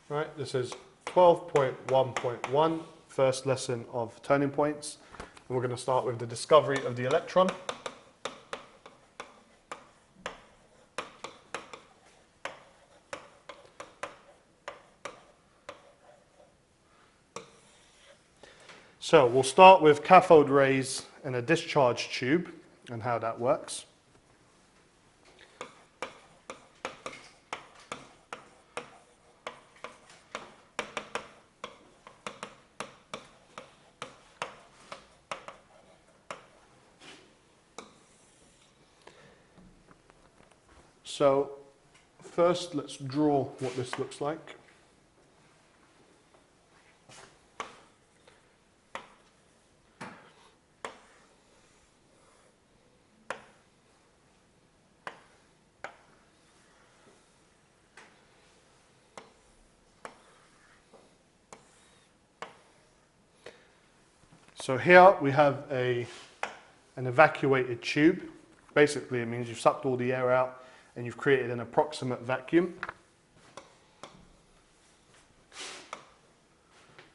Right, this is 12.1.1, first lesson of turning points. And we're going to start with the discovery of the electron. So we'll start with cathode rays in a discharge tube and how that works. So first let's draw what this looks like. So here we have an evacuated tube. Basically it means you've sucked all the air out and you've created an approximate vacuum.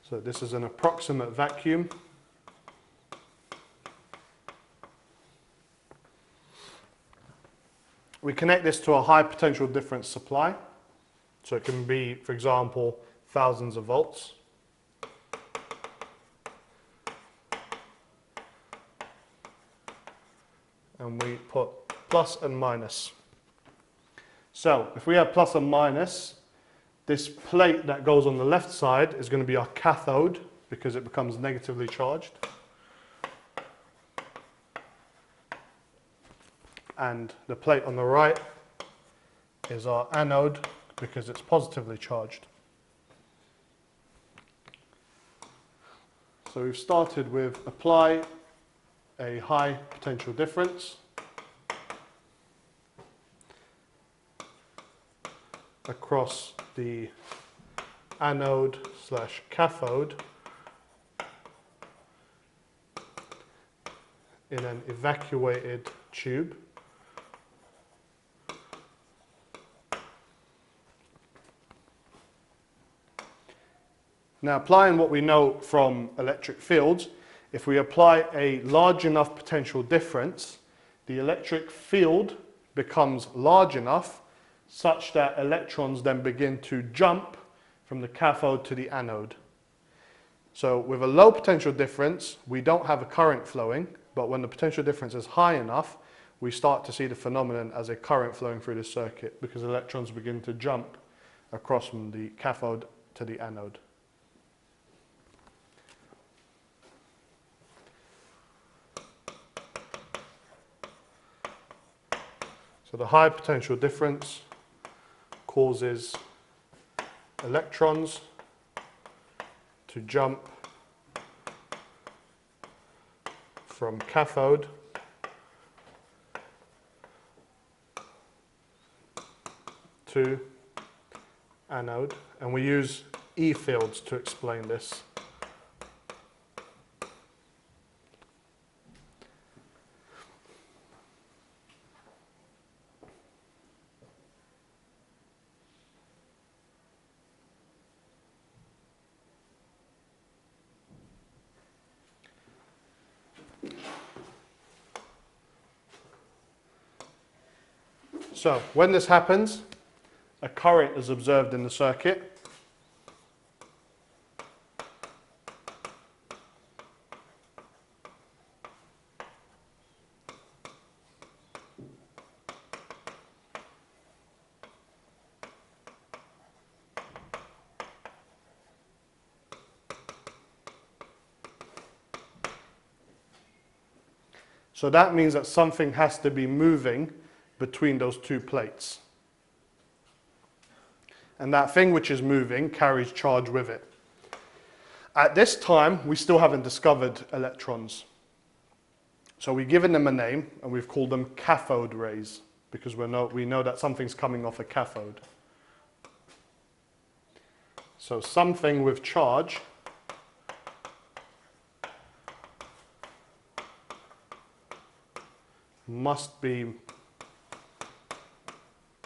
So this is an approximate vacuum. We connect this to a high potential difference supply. So it can be, for example, thousands of volts. And we put plus and minus. So if we have plus and minus, this plate that goes on the left side is going to be our cathode because it becomes negatively charged. And the plate on the right is our anode because it's positively charged. So we've started with apply a high potential difference across the anode slash cathode in an evacuated tube. Now, applying what we know from electric fields, if we apply a large enough potential difference, the electric field becomes large enough such that electrons then begin to jump from the cathode to the anode. So with a low potential difference, we don't have a current flowing, but when the potential difference is high enough, we start to see the phenomenon as a current flowing through the circuit because electrons begin to jump across from the cathode to the anode. So the high potential difference causes electrons to jump from cathode to anode, and we use E fields to explain this. So when this happens, a current is observed in the circuit. So that means that something has to be moving between those two plates. And that thing which is moving carries charge with it. At this time, we still haven't discovered electrons. So we've given them a name and we've called them cathode rays because we know that something's coming off a cathode. So something with charge must be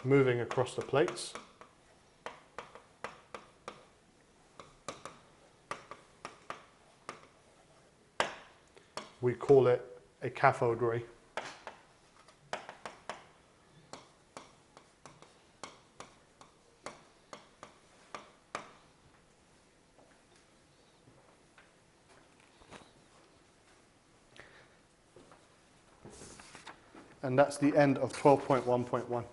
moving across the plates. we call it a cathode ray. And that's the end of 12.1.1.